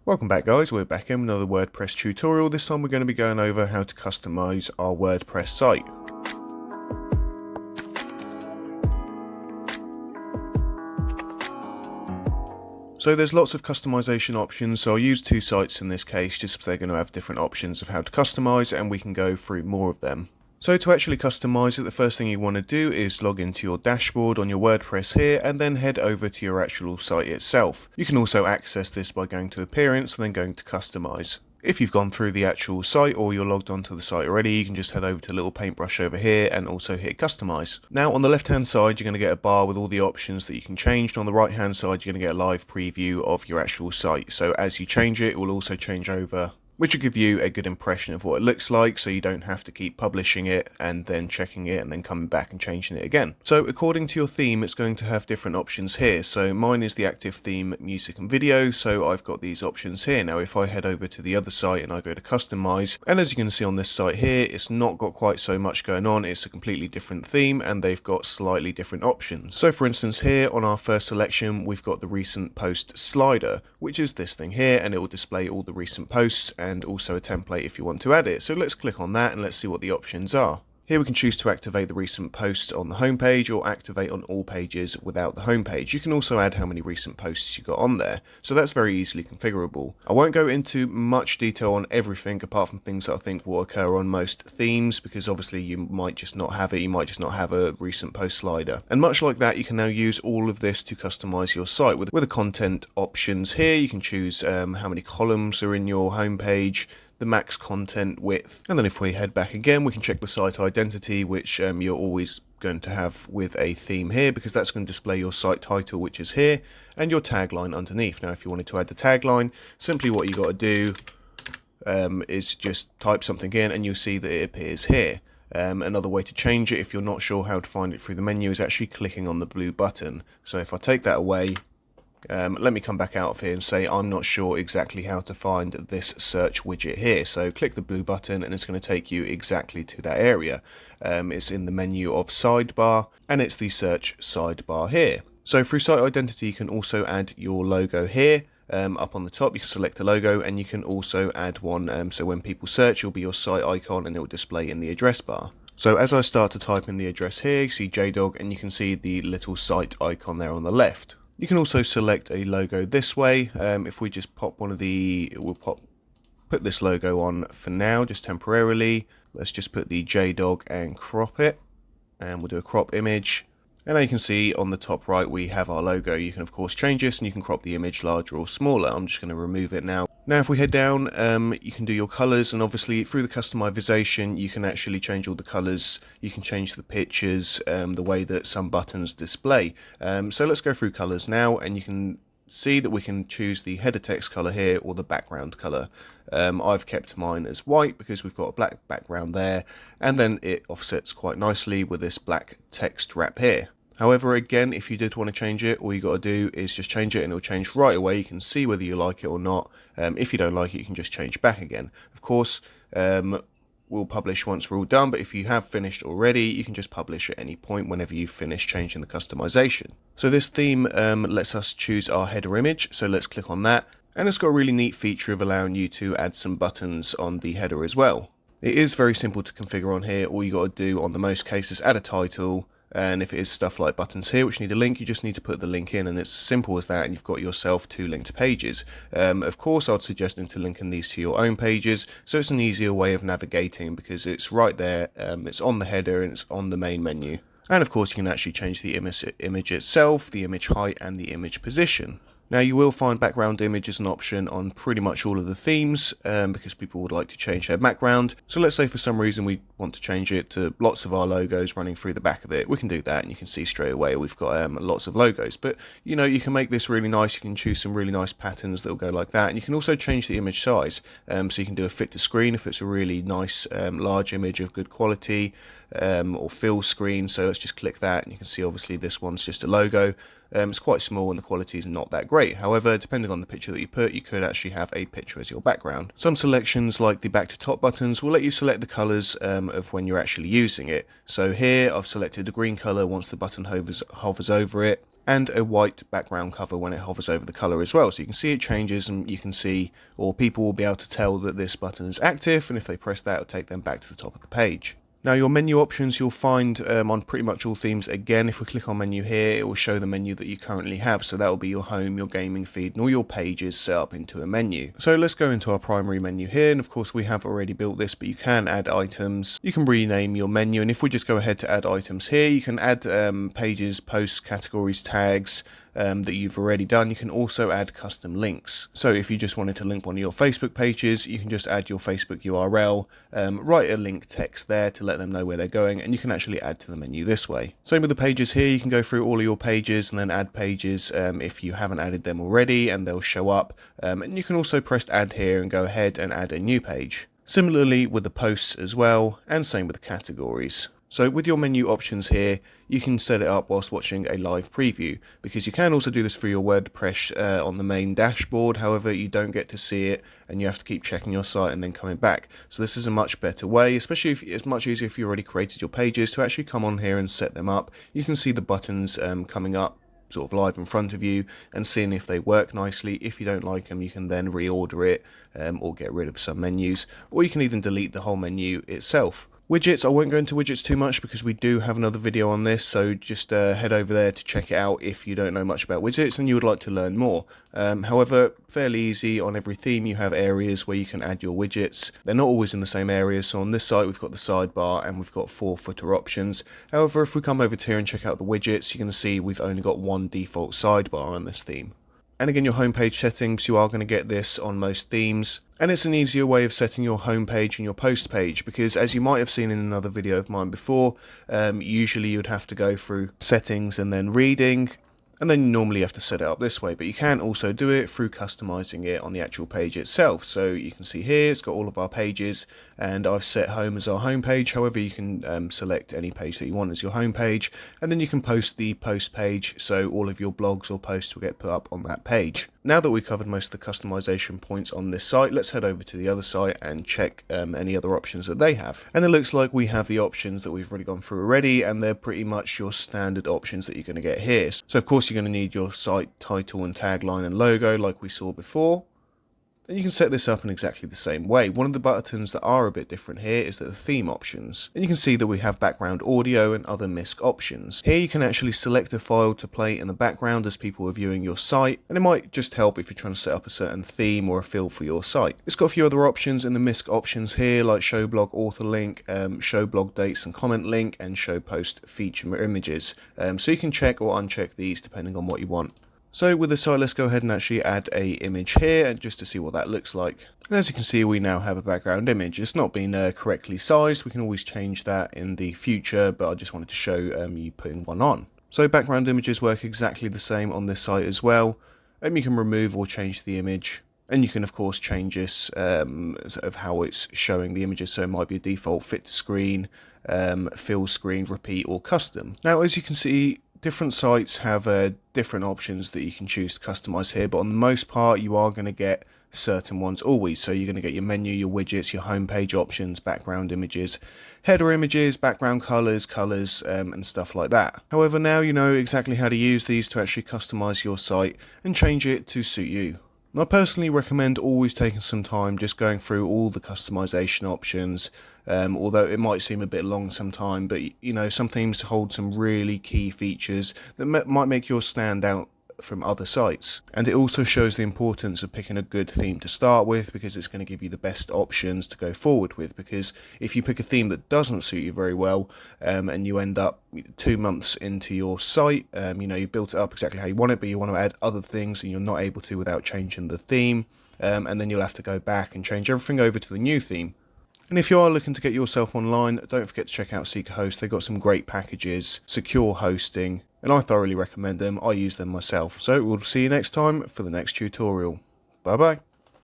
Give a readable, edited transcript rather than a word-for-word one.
Welcome back guys, we're back in another WordPress tutorial. This time we're going to be going over how to customize our WordPress site. So there's lots of customization options, so I'll use two sites in this case just because they're going to have different options of how to customize and we can go through more of them. So to actually customize it, the first thing you want to do is log into your dashboard on your WordPress here and then head over to your actual site itself. You can also access this by going to Appearance and then going to Customize. If you've gone through the actual site or you're logged onto the site already, you can just head over to the little paintbrush over here and also hit Customize. Now on the left hand side you're going to get a bar with all the options that you can change, and on the right hand side you're going to get a live preview of your actual site. So as you change it, it will also change over, which will give you a good impression of what it looks like, so you don't have to keep publishing it and then checking it and then coming back and changing it again. So according to your theme, it's going to have different options here. So mine is the active theme music and video, so I've got these options here. Now if I head over to the other site and I go to Customize, and as you can see on this site here, it's not got quite so much going on. It's a completely different theme and they've got slightly different options. So for instance here on our first selection, we've got the recent post slider, which is this thing here, and it will display all the recent posts and also a template if you want to add it. So let's click on that and let's see what the options are. Here we can choose to activate the recent posts on the home page or activate on all pages without the home page. You can also add how many recent posts you got on there, so that's very easily configurable. I won't go into much detail on everything apart from things that I think will occur on most themes, because obviously you might just not have it, you might just not have a recent post slider. And much like that, you can now use all of this to customize your site. With the content options here, you can choose how many columns are in your home page, the max content width, and then if we head back again we can check the site identity, which you're always going to have with a theme here, because that's going to display your site title, which is here, and your tagline underneath. Now if you wanted to add the tagline, simply what you got to do is just type something in and you'll see that it appears here. Another way to change it if you're not sure how to find it through the menu is actually clicking on the blue button. So if I take that away, let me come back out of here and say I'm not sure exactly how to find this search widget here. So click the blue button and it's going to take you exactly to that area. It's in the menu of sidebar and it's the search sidebar here. So through site identity you can also add your logo here. Up on the top you can select a logo and you can also add one, so when people search it'll be your site icon and it will display in the address bar. So as I start to type in the address here, you see JDog and you can see the little site icon there on the left. You can also select a logo this way. If we just pop one of the, put this logo on for now, just temporarily. Let's just put the JDog and crop it, and we'll do a crop image. And now you can see on the top right we have our logo. You can of course change this and you can crop the image larger or smaller. I'm just going to remove it now. Now if we head down, you can do your colors, and obviously through the customization you can actually change all the colors. You can change the pictures, the way that some buttons display. So let's go through colors now, and you can see that we can choose the header text color here or the background color. I've kept mine as white because we've got a black background there, and then it offsets quite nicely with this black text wrap here. However, again, if you did want to change it, all you got to do is just change it and it'll change right away. You can see whether you like it or not. If you don't like it, you can just change back again. Of course, we'll publish once we're all done, but if you have finished already, you can just publish at any point whenever you've finished changing the customization. So this theme lets us choose our header image, so let's click on that. And it's got a really neat feature of allowing you to add some buttons on the header as well. It is very simple to configure on here. All you got to do on the most cases, add a title. And if it is stuff like buttons here which need a link, you just need to put the link in, and it's simple as that, and you've got yourself two linked pages. Of course I'd suggest interlinking these to your own pages, so it's an easier way of navigating because it's right there, it's on the header and it's on the main menu. And of course you can actually change the image itself, the image height and the image position. Now you will find background image as an option on pretty much all of the themes because people would like to change their background. So let's say for some reason we want to change it to lots of our logos running through the back of it. We can do that and you can see straight away we've got lots of logos. But you know, you can make this really nice. You can choose some really nice patterns that will go like that. And you can also change the image size. So you can do a fit to screen if it's a really nice large image of good quality, or fill screen. So let's just click that and you can see obviously this one's just a logo. It's quite small and the quality is not that great. However, depending on the picture that you put, you could actually have a picture as your background. Some selections like the back to top buttons will let you select the colors of when you're actually using it. So here I've selected the green color once the button hovers over it. and a white background cover when it hovers over the color as well. So you can see it changes, and you can see, or people will be able to tell that this button is active, and if they press that, it'll take them back to the top of the page. Now your menu options you'll find on pretty much all themes. Again, if we click on menu here, it will show the menu that you currently have. So that will be your home, your gaming feed, and all your pages set up into a menu. So let's go into our primary menu here, and of course we have already built this, but you can add items. You can rename your menu, and if we just go ahead to add items here, you can add pages, posts, categories, tags, that you've already done. You can also add custom links. So if you just wanted to link one of your Facebook pages, you can just add your Facebook URL, write a link text there to let them know where they're going, and you can actually add to the menu this way. Same with the pages here. You can go through all of your pages and then add pages if you haven't added them already, and they'll show up. And you can also press add here and go ahead and add a new page. Similarly with the posts as well, and same with the categories. So with your menu options here, you can set it up whilst watching a live preview, because you can also do this through your WordPress on the main dashboard. However, you don't get to see it, and you have to keep checking your site and then coming back. So this is a much better way, especially if it's much easier if you already created your pages, to actually come on here and set them up. You can see the buttons coming up sort of live in front of you and seeing if they work nicely. If you don't like them, you can then reorder it or get rid of some menus, or you can even delete the whole menu itself. Widgets, I won't go into widgets too much because we do have another video on this, so just head over there to check it out if you don't know much about widgets and you would like to learn more. However, fairly easy. On every theme you have areas where you can add your widgets. They're not always in the same area, so on this site we've got the sidebar and we've got 4 footer options. However, if we come over to here and check out the widgets, you're going to see we've only got one default sidebar on this theme. And again, your homepage settings, you are going to get this on most themes. And it's an easier way of setting your homepage and your post page, because as you might have seen in another video of mine before, usually you'd have to go through settings and then reading, and then you normally have to set it up this way. But you can also do it through customizing it on the actual page itself. So you can see here it's got all of our pages, and I've set home as our home page. However, you can select any page that you want as your home page, and then you can post the post page, so all of your blogs or posts will get put up on that page. Now that we've covered most of the customization points on this site, let's head over to the other site and check any other options that they have. And it looks like we have the options that we've already gone through already, and they're pretty much your standard options that you're going to get here. So of course you're going to need your site title and tagline and logo like we saw before. And you can set this up in exactly the same way. One of the buttons that are a bit different here is the theme options. And you can see that we have background audio and other MISC options. Here you can actually select a file to play in the background as people are viewing your site, and it might just help if you're trying to set up a certain theme or a feel for your site. It's got a few other options in the MISC options here, like show blog author link, show blog dates and comment link, and show post feature images. So you can check or uncheck these depending on what you want. So with the site, let's go ahead and actually add a image here, and just to see what that looks like. And as you can see, we now have a background image. It's not been correctly sized. We can always change that in the future, but I just wanted to show you putting one on. So background images work exactly the same on this site as well. You can remove or change the image. And you can of course change this of how it's showing the images, so it might be a default fit to screen, fill screen, repeat, or custom. Now as you can see, different sites have different options that you can choose to customize here, but on the most part you are going to get certain ones always. So you're going to get your menu, your widgets, your homepage options, background images, header images, background colors, and stuff like that. However, now you know exactly how to use these to actually customize your site and change it to suit you. And I personally recommend always taking some time just going through all the customization options, although it might seem a bit long sometime, but you know, some themes hold some really key features that might make yours stand out from other sites. And it also shows the importance of picking a good theme to start with, because it's going to give you the best options to go forward with. Because if you pick a theme that doesn't suit you very well, and you end up 2 months into your site, you know, you built it up exactly how you want it, but you want to add other things and you're not able to without changing the theme, and then you'll have to go back and change everything over to the new theme. And if you are looking to get yourself online, don't forget to check out SeekaHost. They've got some great packages, secure hosting, and I thoroughly recommend them. I use them myself. So we'll see you next time for the next tutorial. Bye bye.